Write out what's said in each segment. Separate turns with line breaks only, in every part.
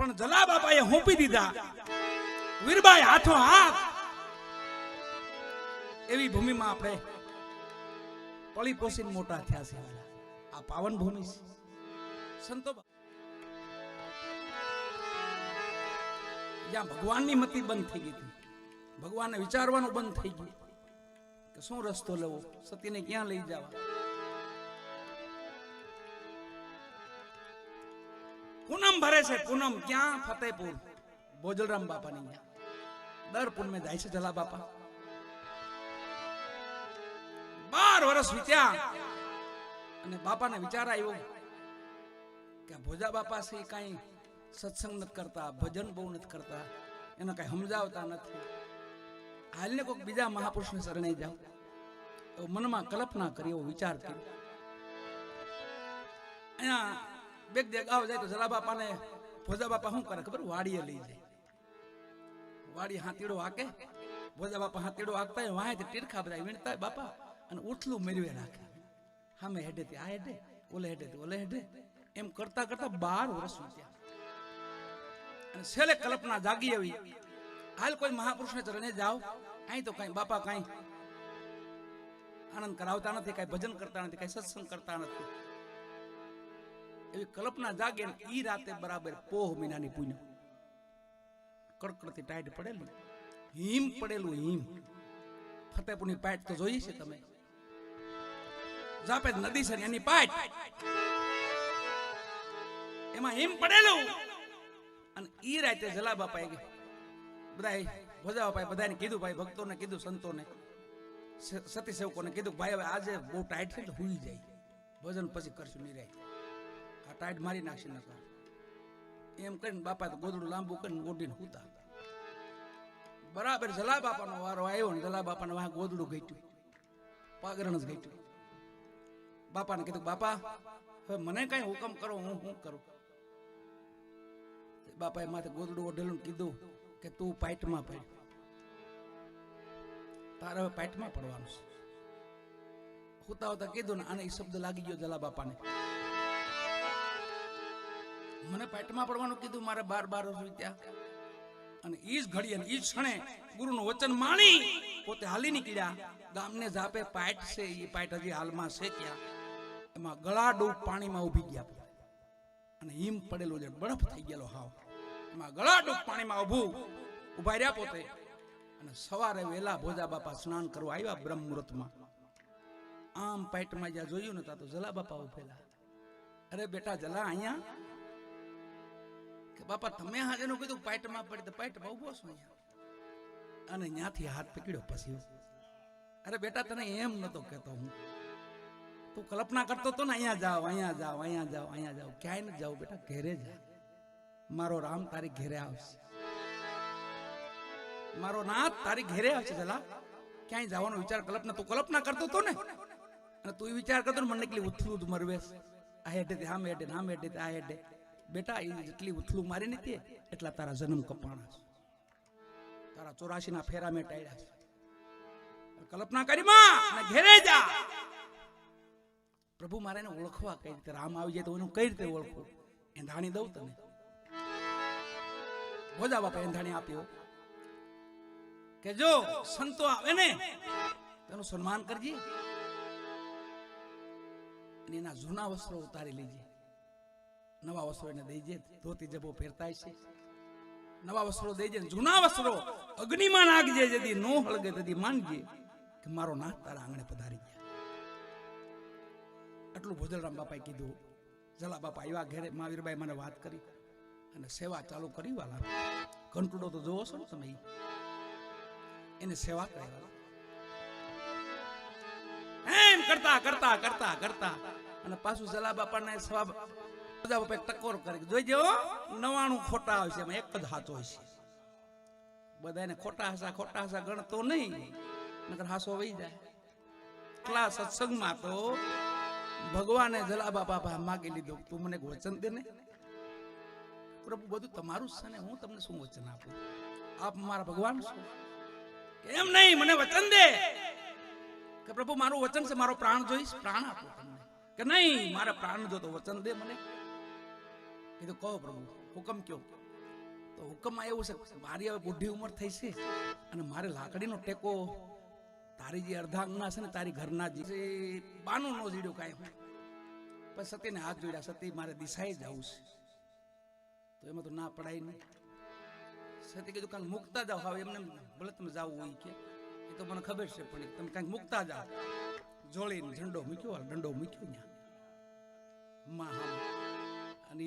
પણ જલા બાપાએ હોંપી દીધા વીરબાઈ હાથો હાથ એવી ભૂમિમાં આપણે પળી પોસીને મોટા થયા છે આ પાવન ભૂમિ છે સંતો જ્યાં ભગવાનની મતિ બંધ થઈ ગઈ હતી ભગવાનને વિચારવાનું બંધ થઈ ગયું કે શું રસ્તો લેવો સતીને ક્યાં લઈ જવા પૂનમ ભરે છે પૂનમ ક્યાં ફતેહપુર બોજલરામ બાપાની ત્યાં દર પૂનમે જાય છે જલા બાપા 12 વર્ષ વીત્યા અને બાપાને વિચાર આવ્યો કે ભોજા બાપા છે કઈ સત્સંગ નથી કરતા ભજન બહુ નથી કરતા એને કઈ સમજાવતા નથી હાલને કોઈક બીજા મહાપુરુષને શરણે જાઓ એવો મનમાં કલ્પના કરી એવો વિચાર કર્યો અહીંયા બેગ ગાવ જાય તો જલા બાપાને ભોજા બાપા શું કરે ખબર વાડીએ લઈ જાય વાડી હાથીડો હાકે ભોજા બાપા હાથીડો હાકતા હોય વાંહે તીરખા બધા વીણતા બાપા અને ઉઠલું મેળવે રાખે સામે હેડે થી આ હેડે ઓલે હેડે થી ઓલે હેડે એમ કરતા કરતા 12 વર્ષ વીત્યા અને છેલ્લે કલ્પના જાગી આવી હાલ કોઈ મહાપુરુષને ચરણે જાઓ અહીં તો કઈ બાપા કઈ આનંદ કરાવતા નથી કઈ ભજન કરતા નથી કઈ સત્સંગ કરતા નથી એવી કલ્પના જાગે ઈ રાતે બરાબર પોહ મહિનાની પૂનમ કડકડતી ટાઈટ પડેલું હિમ પડેલું હિમ ફતેહપુરની પાટ તો જોઈ છે તમે જાપેદ નદી છે એની પાટ એમાં હિમ પડેલું અને ઈ રાતે જલા બાપાએ બધા ભોજા બાપાએ બધાને કીધું ભાઈ ભક્તોને કીધું સંતોને સતી સેવકોને કીધું ભાઈ હવે આજે બહુ ટાઈટ છે તો હુઈ જાય ભજન પછી કરશું નિરાય આ ટાઈટ મારી નાખશે નકર એમ કરીને બાપા તો ગોદડું લાંબુ કરીને ઓઢીને હુતા બરાબર જલા બાપાનો વારો આવ્યો ને જલા બાપાને વાહ ગોદડું ગઈટ્યું પાગરણ જ ગઈટ્યું બાપાને કીધું બાપા હવે મને કઈ હુકમ કરો હું શું કરું બાપાએ માથે ગોદડું ઓઢેલું કીધું કે તું પાઇટમાં પડ તારે હવે પાઇટમાં પડવાનું છે હુતા હોતા કીધું ને આને એ શબ્દ લાગી ગયો જલા બાપાને મને પાઇટમાં પડવાનું કીધું મારે 12 વર્ષ વીત્યા અને ઈ જ ઘડી અને ઈ જ ક્ષણે ગુરુનું વચન માણી પોતે હાલી નીકળ્યા ગામને જાપે પાઇટ છે એ પાઇટ હજી હાલમાં છે ક્યાં એમાં ગળા ડૂબ પાણીમાં ઉભી ગયા અને હિમ પડેલું છે બરફ થઈ ગયેલો હાવ એમાં ગળા ડૂબ પાણીમાં ઉભા રહ્યા પોતે અને સવારે વેલા ભોજા બાપા સ્નાન કરવા આવ્યા બ્રહ્મ મુહૂર્તમાં આમ પાઇટમાં જ્યાં જોયું ને ત્યાં તો જલા બાપા ઉભેલા અરે બેટા જલા અહીંયા કે બાપા તમે હાજરનું કીધું પાઇટમાં પડી તો પાઇટમાં ઉભો છો અહીંયા અને ત્યાંથી હાથ પકડ્યો પછી અરે બેટા તને એમ નતો કહેતો હું તું કલ્પના કરતો તો ને અહીંયા જાઓ અહીંયા જાઓ અહીંયા જાઓ અહીંયા જાઓ ક્યાંય ન જાઓ બેટા ઘેરે જા મારો રામ તારી ઘેરે આવશે મારો નાથ તારી ઘેરે આવશે જલા ક્યાંય જવાનો વિચાર કલ્પના તું કલ્પના કરતો તો ને અને તું વિચાર કરતો ને મને એટલી ઉથલું જ મરવેશ આ હેડે આમ હેડે આમ હેડે આ હેડે બેટા એ જેટલી ઉથલું મારી નથી એટલા તારા જન્મ કપાણા છે તારા 84 ના ફેરા મેં ટાળ્યા છે કલ્પના કરી માં ઘેરે જા પ્રભુ મારે એને ઓળખવા કઈ રીતે રામ આવી જાય તો એનું કઈ રીતે ઓળખવું એંધાણી દઉં તને ભોજા બાપા એંધાણી આપ્યો કે જો સંતો આવે ને તેનું સન્માન કરજે અને એના જૂના વસ્ત્રો ઉતારી લેજે નવા વસ્ત્રો એને દેજે ધોતી જબો પહેરતા છે નવા વસ્ત્રો દેજે જૂના વસ્ત્રો અગ્નિમાં નાખજે જદી નો હળગે તદી માનજે કે મારો નાથ તારા આંગણે પધારી ગયા આટલું ભોજલરામ બાપાએ કીધું જલા બાપા આવ્યા ઘરે મહાવીરભાઈ મને વાત કરી અને સેવા ચાલુ કરી વાલા ઘંટુડો તો જોવો છો ને તમે એને સેવા કરાવી એમ કરતા કરતા કરતા કરતા અને પાછું જલા બાપાને સેવા ભોજા બાપા ટકોર કરી જોઈજો 99 ખોટા આવશે એમાં એક જ હાચો હશે બધાને ખોટા હસા ગણતો નહીં નકર હાસો વહી જાય એટલા સત્સંગમાં તો ભગવાને જલા બાપા માગી લીધું તું મને વચન દે ને પ્રભુ બધું તમારું છે ને હું તમને શું વચન આપું આપ મારા ભગવાન છો એમ નહીં મને વચન દે કે પ્રભુ મારું વચન છે મારો પ્રાણ જોઈશ પ્રાણ આપો તમને કે નહીં મારા પ્રાણ જો તો વચન દે મને કીધું કહો પ્રભુ હુકમ કયો તો હુકમમાં એવું છે, મારી હવે બુઢી ઉંમર થઈ છે અને મારે લાકડીનો ટેકો તારી જે અર્ધાંગના છે ને તારી ઘરના જે બાનું નો જીડ્યું કાંઈ પણ સતીને હાથ જોડ્યા, સતી મારે દિશાએ જવું છે, તો એમાં તો ના પડાય નહીં. સતી કીધું કાંઈક મૂકતા જાઓ, હવે એમને ભલે તમે જાવું હોય કે એ તો મને ખબર છે, પણ તમે કાંઈક મૂકતા જાઓ. જોડીને ઝંડો મૂક્યો, દંડો મૂક્યો ત્યાં માં અને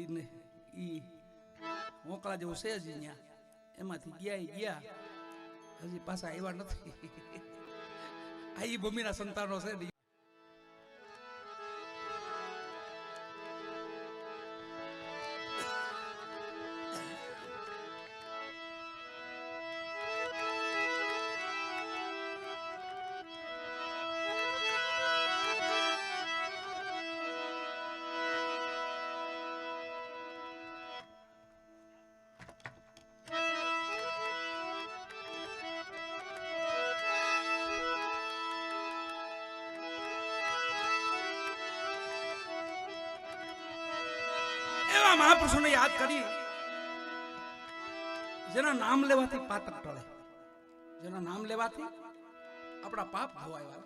ઈ મોકળા જેવું છે જ ત્યાં, એમાંથી ગયા હજી પાછા આવ્યા નથી. આ ઈ ભૂમિના સંતાનો છે. એવા મહાપુરુષોને યાદ કરી જેના નામ લેવાથી પાતક ટળે, જેના નામ લેવાથી આપણા પાપ ધોવાય.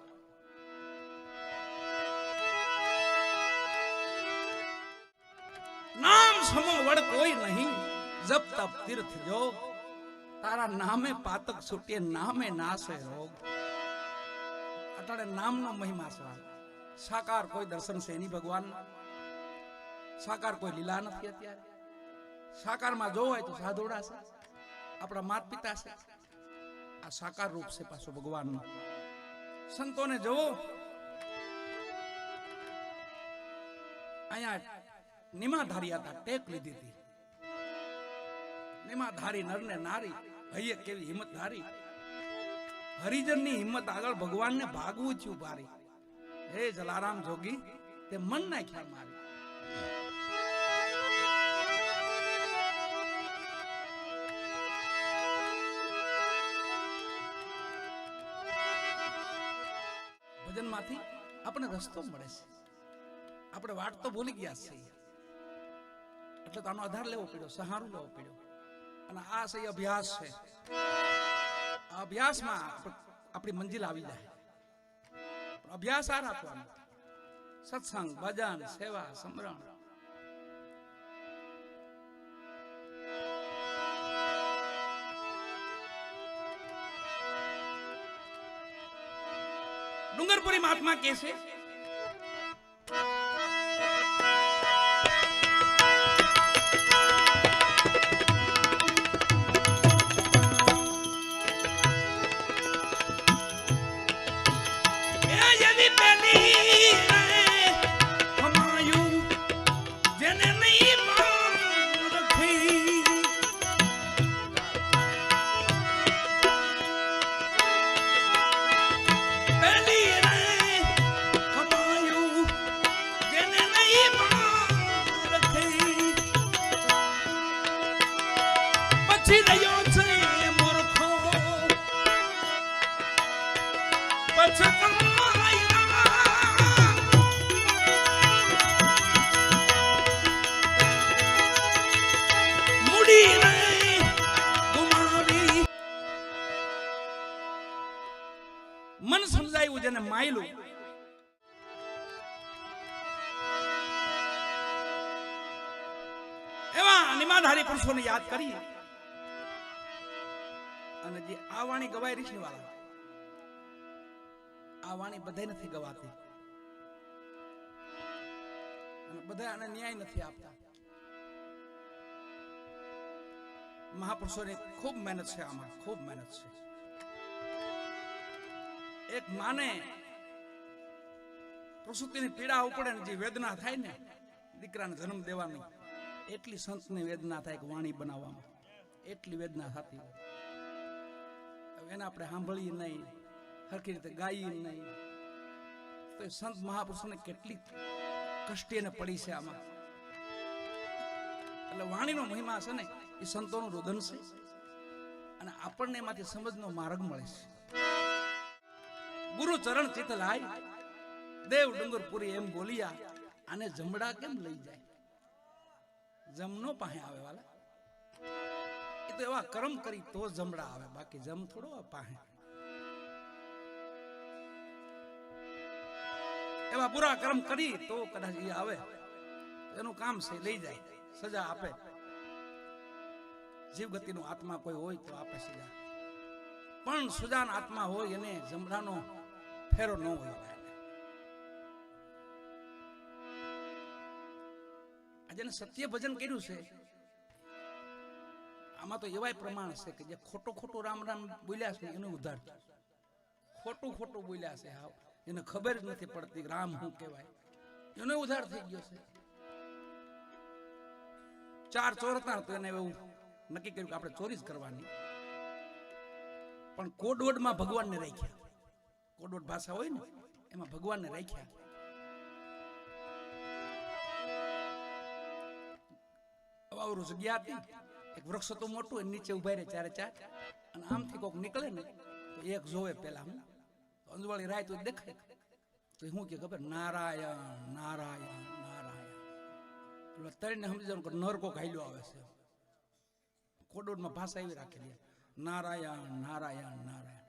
નામ સમો વડ કોઈ નહીં, જપ તપ તીર્થ જો, તારા નામે પાતક છૂટે, નામે નાશે રોગ. અટાણે નામનો મહિમા છે. સાકાર કોઈ દર્શન છે નહીં ભગવાન, સાકાર કોઈ લીલા નથી. અત્યારે સાકારમાં જોવો હોય તો સાધુડા છે, આપણા માતા પિતા છે. આ સાકાર રૂપ છે પાછું ભગવાનનું. સંતોને જોવો, અહીંયા નિમાધારી હતા, ટેક લીધી હતી. નિમાધારી નરને નારી, હૈયે કેવી હિંમત ધારી. હરિજનની હિંમત આગળ ભગવાનને ભાગવું થયું ભારી. હે જલારામ જોગી તે મન નાખ્યા મારી. ભજનમાંથી આપણે રસ્તો મળે છે. આપણે વાટ તો ભૂલી ગયા છીએ, એટલે તો આનો આધાર લેવો પડ્યો, સહારો લેવો પડ્યો. અને આ સહી અભ્યાસ છે. આ અભ્યાસમાં આપણી મંજિલ આવી જાય. અભ્યાસ આ રાખવાનો, સત્સંગ, ભજન, સેવા, સમરણ. ડુંગરપુરી મહાત્મા કહે છે, મન સમજાયું જેને માયલું. એવા નિમાધારી પુરુષોને યાદ કરી અને જે આ વાણી ગવાય ઋષિ વાળા, આ વાણી બધાય નથી ગવાતી અને બધા આને ન્યાય નથી આપતા. મહાપુરુષોની ખૂબ મહેનત છે, આમાં ખૂબ મહેનત છે. એક માને પ્રસૂતિની પીડા ઉપડે ને જે વેદના થાય ને દીકરાને જન્મ દેવાની, એટલી સંતની વેદના થાય કે વાણી બનાવવામાં એટલી વેદના થતી હોય. એને આપણે સાંભળીએ નહીં, સરખી રીતે ગાઈએ નહીં, તો સંત મહાપુરુષોને કેટલી કષ્ટી એને પડી છે આમાં. એટલે વાણીનો મહિમા છે ને એ સંતોનું રુદન છે અને આપણને એમાંથી સમજનો માર્ગ મળે છે. ગુરુ ચરણ ચિત લાય, દેવ ડુંગરપુરી એમ બોલિયા, આને જમડા કેમ લઈ જાય? જમનો પાસે આવે વાલા. એ તો એવા કર્મ કરી તો જમડા આવે, બાકી જમ થોડો પાહે. એવા બુરા કર્મ કરી તો કદાચ એ આવે, એનું કામ છે લઈ જાય, સજા આપે. જીવગતિનો આત્મા કોઈ હોય તો આપે સજા, પણ સુજાન આત્મા હોય એને જમડાનો ફેરો ન હોય. આજે સત્ય ભજન કર્યું છે, આમાં તો એવાય પ્રમાણ છે કે જે ખોટું રામ રામ બોલ્યા છે એનું ઉદ્ધાર, ખોટું બોલ્યા છે હાવ, એને ખબર જ નથી પડતી રામ શું કહેવાય, એનો ઉદ્ધાર થઈ ગયો છે. 4 ચોર હતા તો એને એવું નક્કી કર્યું કે આપણે ચોરી જ કરવાની, પણ કોડવડમાં ભગવાનને રાખ્યા. કોડવડ ભાષા હોય ને એમાં ભગવાનને રાખ્યા. અવાવરું જગ્યા હતી, એક વૃક્ષ તો મોટું, એની નીચે ઉભા રહે 4 અને આમથી કોક નીકળે ને તો એક જોવે પેલા, હું અંજવાળી રાય તો દેખાય તો શું કે ખબર, નારાયણ નારાયણ નારાયણ. તરીને સમજી જવાનું કે નર કોક હાલ્યો આવે છે. કોડવડમાં ભાષા એવી રાખેલી, નારાયણ નારાયણ નારાયણ.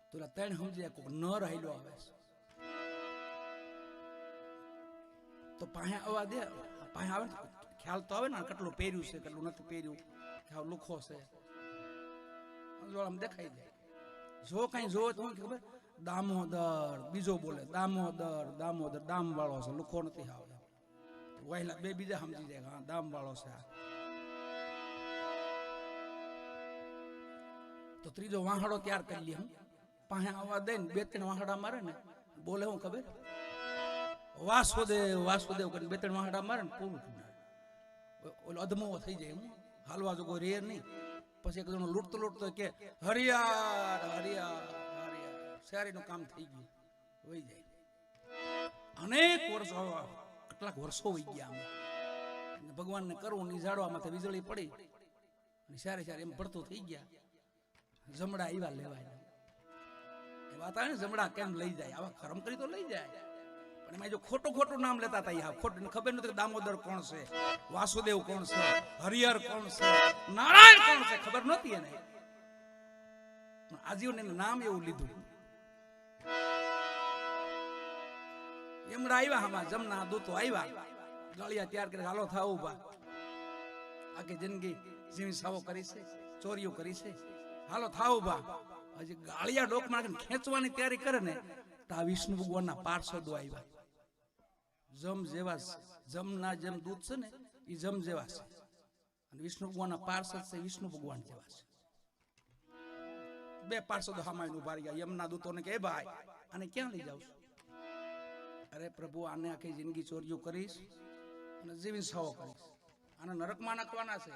તો તરીને સમજી જાય કોક નર હાલ્યો આવે છે. તો પાસે આવવા દે, પાસે આવે ખ્યાલ તો આવે ને કેટલું પહેર્યું છે કેટલું નથી પહેર્યું, લુખો છે, દેખાઈ જાય. જો કઈ જોવે તો ખબર, દામોદર, બીજો બોલે દામોદર દામોદર, દામ વાળો છે, લુખો નથી આવે. વહેલા બે બીજા સમજી જાય હા દામ વાળો છે. તો ત્રીજો વાહડો તૈયાર કરી લે, હું પાસે આવવા દે ને 2-3 વાહડા મારે ને, બોલે હું ખબર, વાસુદેવ વાસુદેવ કરીને 2-3 વાહડા મારે ને પૂરું થઈ જાય. ઓલો અધમો થઈ જાય, હું હાલવા જો કોઈ રે નહીં. પછી એક જણો લૂંટતો કે હરિયાર હરિયાર હરિયાર, શેરીનું કામ થઈ ગયું, વહી જાય. અનેક વર્ષો, કેટલાક વર્ષો વહી ગયા. ભગવાનને કરવું ની ઝાડવામાંથી વીજળી પડી અને સારે એમ પડતું થઈ ગયા. જમડા એવા લેવાય એ વાત આવે ને, જમડા કેમ લઈ જાય, આવા કર્મ કરી તો લઈ જાય. પણ એમાં જો ખોટું નામ લેતા હતા, ખોટું ખબર નથી કે દામોદર કોણ છે, વાસુદેવ કોણ છે, હરિહર કોણ છે, નારાયણ કોણ છે, ખબર નહોતી એને. આજીવન એનું નામ એવું લીધું. એમડા આવ્યા, આમાં જમના દૂતો આવ્યા, ગાળિયા તૈયાર કરી હાલો થાવ ઉભા, આખી જિંદગી જીવી સાવો કરી છે, ચોરીઓ કરી છે, હાલો થાવ ઉભા. હજી ગાળિયા ડોકમાં ખેંચવાની તૈયારી કરે ને તો આ વિષ્ણુ ભગવાનના પાર્ષદો આવ્યા. જમ જેવા, જમના જેમ દૂધ છે ને એ જમ જેવા છે, અને વિષ્ણુ ભગવાનના પાર્ષદ છે વિષ્ણુ ભગવાન જેવા છે. 2 પાર્ષદો સામે ઉભા રહ્યા. યમના દૂતોને કે ભાઈ આને ક્યાં લઈ જાવ છો? અરે પ્રભુ, આને આખી જિંદગી ચોરીઓ કરીશ અને જીવી સાવો કરીશ, આને નરકમાં નાખવાના છે.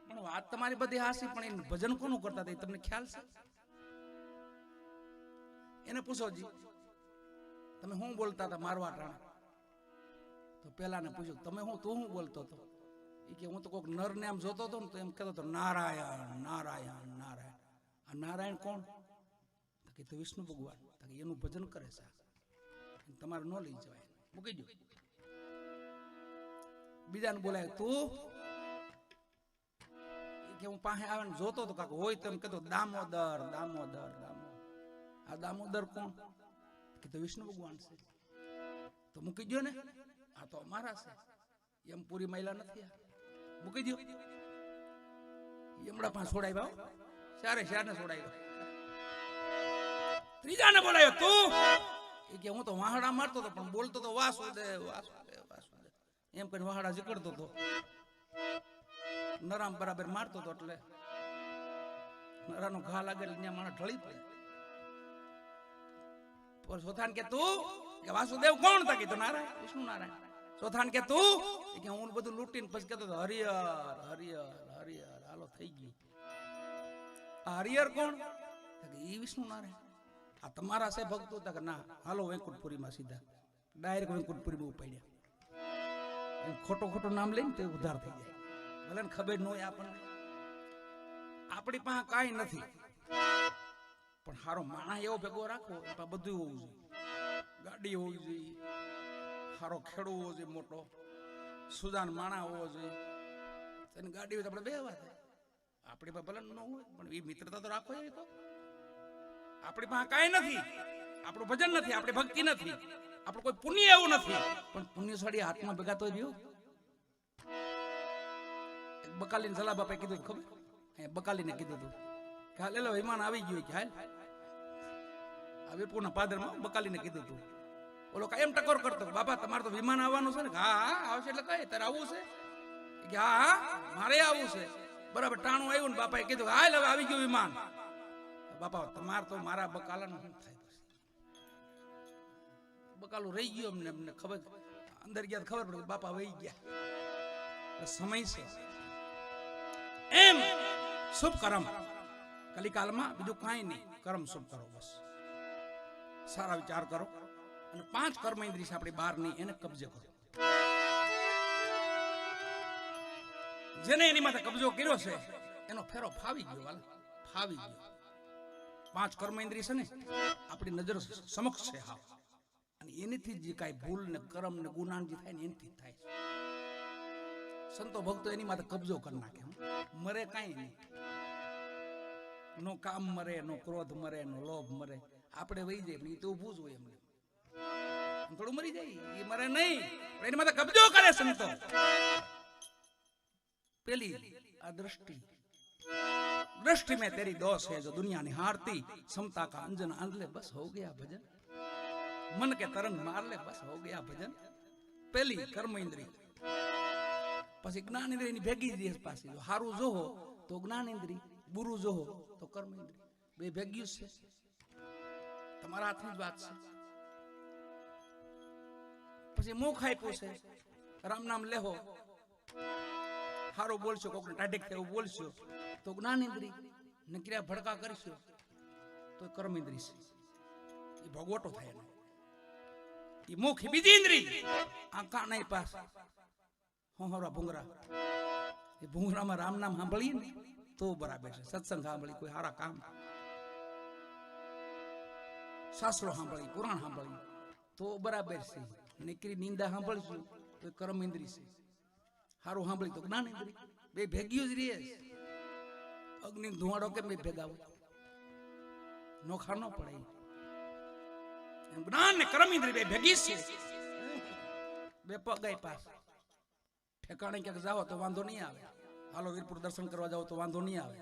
પણ વાત તમારી બધી હાસી, પણ એ ભજન કોનું કરતા હતા તમને ખ્યાલ છે? એને પૂછો જી, તમે શું બોલતા હતા મારવા ટાણા? તો પેલા ને પૂછ્યું તમે તું શું બોલતો હતો? એ કે હું તો કોઈક નર ને આમ જોતો હતો ને તો એમ કહેતો હતો નારાયણ નારાયણ નારાયણ. આ નારાયણ કોણ? કે તો વિષ્ણુ ભગવાન. એનું ભજન કરે છે, તમારે ન લઈ જવાય, મૂકી દો. બીજાને બોલાય તું, કે હું પાસે આવે ને જોતો હતો કાક હોય તેમ કહેતો દામોદર દામોદર દામોદર. આ દામોદર કોણ? કે તો વિષ્ણુ ભગવાન છે. તો મૂકી દો ને, આ તો અમારા છે, એમ પૂરી મહિલા નથી, મૂકી દો. એમડા પાસે છોડાવ્યા, ચારે છોડાવ્યા. ત્રીજાને બોલાયો તું, એ કે હું તો વાહડા મારતો હતો પણ બોલતો તો વાસુદેવ વાસુદેવ વાસુદેવ એમ કરીને વાહડા જીકડતો હતો. નરામ બરાબર મારતો હતો એટલે નરાનો ઘા લાગે એટલે ત્યાં માણસ ઢળી પડે. ચોથાન કે તું, કે વાસુદેવ કોણ હતા? કે તો નારાયણ, વિષ્ણુ નારાયણ. ચોથાન કે તું, કે હું બધું લૂંટીને પછી કહેતો હતો હરિહર હરિહર હરિહર. હાલો થઈ ગયું. આ હરિહર કોણ? એ વિષ્ણુ નારાયણ. આ તમારા છે ભક્તો? કે ના, હાલો વૈકુંઠપુરીમાં સીધા ડાયરેક્ટ વૈકુંઠપુરીમાં ઉપાડ્યા. એમ ખોટું નામ લઈને તો ઉદ્ધાર થઈ જાય. ભલે ખબર ન હોય આપણને, આપણી પાસે કાંઈ નથી, પણ સારો માણસ એવો ભેગો રાખો, એમાં બધું હોવું જોઈએ. ગાડી હોવી જોઈએ, સારો ખેડૂ હોવો જોઈએ, મોટો સુજાન માણા હોવો જોઈએ. એની ગાડી હોય તો આપણે બેહવા થાય. આપણી પાસે ભલે ન હોય પણ એ મિત્રતા તો રાખો. એ તો આપણી પાસે કાંઈ નથી, આપણું ભજન નથી, આપણી ભક્તિ નથી, આપણું કોઈ પુણ્ય એવું નથી, પણ પુણ્યશાળી હાથમાં ભેગા તો રહ્યું. બકાલીને સલાહ બાપે કીધું ખબર, બકાલીને કીધું હતું કે હાલ એલો વિમાન આવી ગયું કે હાલ આ વીરપુરના પાદરમાં બકાલીને કીધું હતું. ઓલો કાયમ ટકોર કરતો, બાપા તમારે તો વિમાન આવવાનું છે ને? હા હા આવશે. એટલે કઈ તારે આવવું છે કે હા હા મારે આવવું છે. બરાબર ટાણું આવ્યું ને બાપાએ કીધું હાલ હવે આવી ગયું વિમાન. બાપા તમારે તો મારા બકાલાનું શું થાય? બકાલું રહી ગયું અમને ખબર, અંદર ગયા ખબર પડે બાપા વહી ગયા. સમય છે એમ શુભ કર્મ કલિકાલમાં બીજું કાંઈ નહીં, કર્મ શુભ કરો બસ, સારા વિચાર કરો અને 5 કર્મ ઇન્દ્રિય છે આપણી બહાર નહીં, એને કબજે કરો. જેને એની માથે કબજો કર્યો છે એનો ફેરો ફાવી ગયો, વાલા ફાવી ગયો. 5 કર્મ ઇન્દ્રિય છે ને આપણી નજર સમક્ષ છે હા, અને એનીથી જે કાંઈ ભૂલ ને કર્મ ને ગુનાહ જે થાય ને એનથી થાય છે. સંતો ભક્તો એની માથે કબજો કરી નાખે, મરે કાંઈ નહીં. નો કામ મરે, નો ક્રોધ મરે, નો લોભ મરે. આપણે વહી જાય પણ એ તો ઊભું જ હોય, એમને થોડું મરી જાય, એ મરે નહીં, એની માથે કબજો કરે સંતો. પેલી આ दृष्टि में तेरी दोष है जो दुनिया निहारती, समता का अंजन आंध ले बस हो गया भजन, मन के तरंग मार ले बस हो गया भजन. પેલી કર્મ ઇન્દ્રિય, પછી જ્ઞાન ઇન્દ્રિય ની ભેગી જ પાસે. હારું જોહો તો જ્ઞાન ઇન્દ્રિય, બુરું જોહો તો કર્મ ઇન્દ્રિય, બે ભેગ્યું છે, તમારા હાથની જ વાત છે. પછી મુખ આપ્યું છે, રામ નામ લેહો, હારો બોલશો, કોકને ટાઢેક થાય એવું બોલશો તો જ્ઞાન ઇન્દ્રિય, ને ક્રિયા ભડકા કરશો તો કર્મ ઇન્દ્રિય છે, એ ભોગવટો થાય ને. એ મુખ બીજી ઇન્દ્રિય, આ કાન પાસ હોહરા ભૂંગરા, એ ભૂંગરામાં રામ નામ સાંભળીએ ને તો બરાબર છે. સત્સંગ સાંભળી, કોઈ સારા કામ, શાસ્ત્રો સાંભળી, પુરાણ સાંભળી તો બરાબર છે. નીકળી નિંદા સાંભળશું તો કર્મ ઇન્દ્રિય છે, સારું સાંભળી તો જ્ઞાન ઇન્દ્રિય, બે ભેગ્યું જ રહે. અગ્નિ ધુવાડો કેમ બે ભેગા હોય? નોખા ન પડે. જ્ઞાન ને કર્મ ઇન્દ્રિય બે ભેગી છે, બે પગાઈ પાસ. ઠેકાણે ક્યાંક જાઓ તો વાંધો નહીં આવે, હાલો વીરપુર દર્શન કરવા જાઓ તો વાંધો નહીં આવે.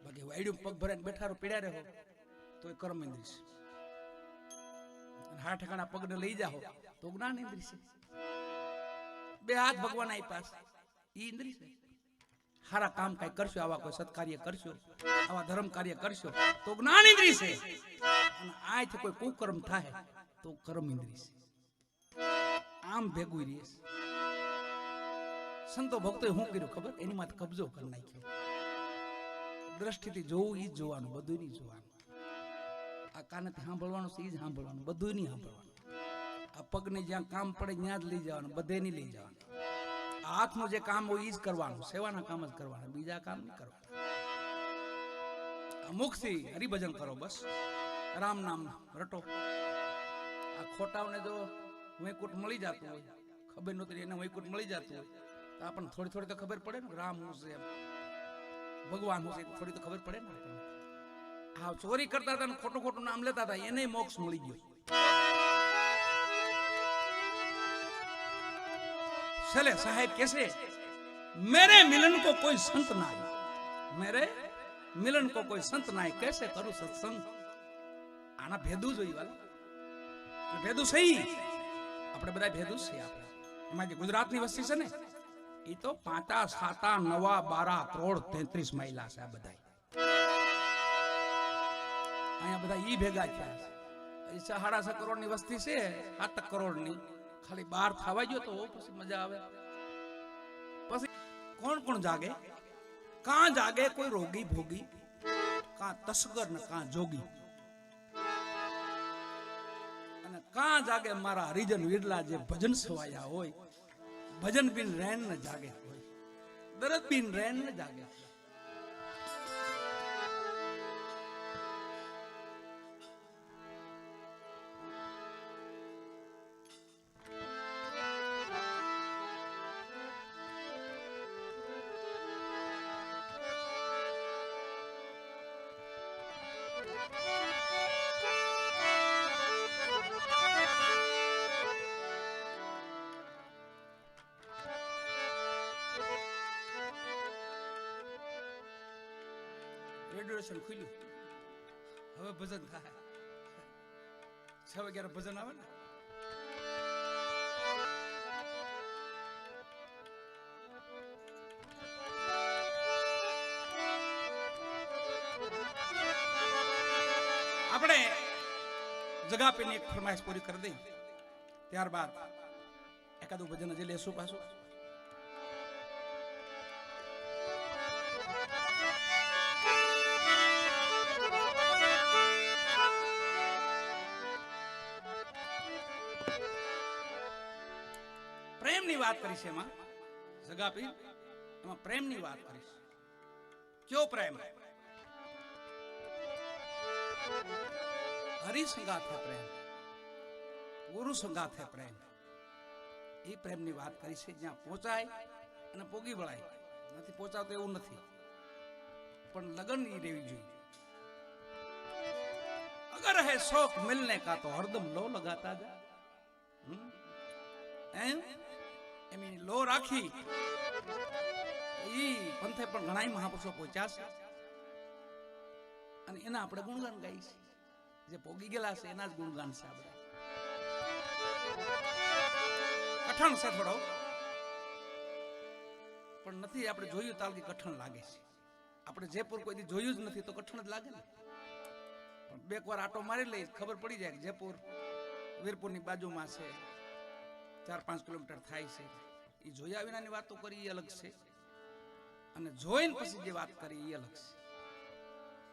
બાકી વાયડું પગ ભરાઈને બેઠા રહો, પીડ્યા રહો તો એ કર્મ ઇન્દ્રિય છે. હા ઠેકાણા પગને લઈ જાઓ તો જ્ઞાન ઇન્દ્રિય છે. બે હાથ ભગવાન આપ્યા છે, ઈ ઇન્દ્રિય છે. સારા કામ કઈ કરશો, આવા કોઈ સત્કાર્ય કરશો, આવા ધર્મ કાર્ય કરશો તો જ્ઞાન ઇન્દ્રિય છે. અને આથી કોઈ કુકર્મ થાય તો કર્મ ઇન્દ્રિય છે. આમ ભેગું રહે. સંતો ભક્તોએ શું કર્યું ખબર? એની માથે કબજો કરી નાખ્યો. દ્રષ્ટિથી જોવું ઈ જ જોવાનું, બધું નહીં જોવાનું. આ કાનેથી સાંભળવાનું છે ઈ જ સાંભળવાનું, બધું નહીં સાંભળવાનું. આ પગને જ્યાં કામ પડે ત્યાં જ લઈ જવાનું, બધે નહીં લઈ જવાનું. આ હાથનું જે કામ હોય ઈ જ કરવાનું, સેવાના કામ જ કરવાના, બીજા કામ નહીં કરવાના. આ મુખથી હરિભજન કરો, બસ રામ નામ રટો. આ ખોટાઓને જો વૈકુંઠ મળી જતું હોય, ખબર નહોતી એને વૈકુંઠ મળી જતું હોય તો આપણને થોડી થોડી તો ખબર પડે ને, રામ હું છે, ભગવાન હું છે, થોડી તો ખબર પડે ને. હા, ચોરી કરતા હતા ને ખોટું ખોટું નામ લેતા હતા, એને મોક્ષ મળી ગયો. चले साहेब कैसे? मेरे मिलन को कोई संत ना आए, मेरे मिलन को कोई संत ना आए, कैसे करूं सत्संग? आना भेदू जोई वाला, भेदू सही. આપણે બધા ભેદુ છે. આપણે એમાં જે ગુજરાતની વસ્તી છે ને એ તો 5 7 9 12 કરોડ 33 મહિલા છે. આ બધા અહીંયા બધા ઈ ભેગા થયા છે. 6.5 કરોડની વસ્તી છે, 7 કરોડની. ખાલી 12 થવા ગયો તો પછી મજા આવે. પછી કોણ કોણ જાગે? કાં જાગે કોઈ રોગી ભોગી, કાં તસ્કર ને કાં જોગી, અને કાં જાગે મારા હરિજન વિરલા જે ભજન સવાયા હોય. ભજન બિન રેન ને જાગે હોય, દરદ બિન રેન ને જાગે. રેડિયો સ્ટેશન ખુલ્યું, હવે ભજન થાય. 6 વાગ્યા ભજન આવે ને. આપણે જગાપીની એક ફરમાઈશ પૂરી કરી દઈ, ત્યારબાદ એકાદું ભજન હજી લેશું પાછું. પ્રેમની વાત કરી છે એમાં જગાપી, એમાં પ્રેમની વાત કરીશ. કયો પ્રેમ? હરિ સંગાથ હે પ્રેમ, ગુરુ સંગાથ હે પ્રેમ. એ પ્રેમની વાત કરી છે જ્યાં પહોંચાય અને પોગી વળાય. નથી પહોંચાતો એવું નથી, પણ લગન એ રહેવી જોઈએ. અગર હે શોખ મિલને કા તો હરદમ લો લગાતા જા. એમ એમની લો રાખી ઈ પંથે પણ ઘણા મહાપુરુષો પહોંચ્યા છે અને એના આપણે ગુણગાન ગાઈ છે. જે પોગી ગયેલા છે એના જ ગુણગાન છે. આપણે કઠણ છે થોડો, પણ નથી આપણે જોયું તાલ કે કઠણ લાગે છે. આપણે જયપુર કોઈ દી જોયું જ નથી તો કઠણ જ લાગે ને. પણ બે વાર આટો મારી લઈ ખબર પડી જાય કે જયપુર વીરપુરની બાજુમાં છે, 4-5 કિલોમીટર થાય છે. એ જોયા વિનાની વાતો કરી એ અલગ છે, અને જોઈને પછી જે વાત કરી એ અલગ છે.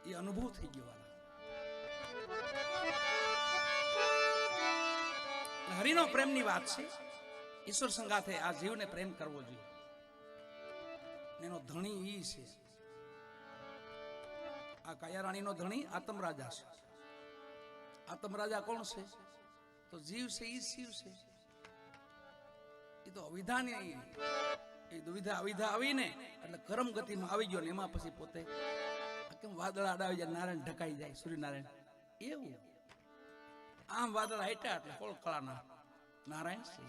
એ અનુભવ થઈ ગયો. હરિનો પ્રેમની વાત છે. ઈશ્વર સંગાથે આ જીવને પ્રેમ કરવો જોઈએ. એનો ધણી ઈ છે. આ કાયા રાણીનો ધણી આતમ રાજા છે. આતમ રાજા કોણ છે? તો જીવ છે, ઈ શિવ છે. એ તો અવિધાની એ દુવિધા અવિધા આવીને એટલે કરમ ગતિમાં આવી ગયો ને એમાં પછી પોતે કેમ વાદળ આડાવી જાય, નારાયણ ઢકાઈ જાય, સૂર્યનારાયણ એવું. આમ વાદળ હાટ્યા એટલે કોળ કળાના નારાયણ છે.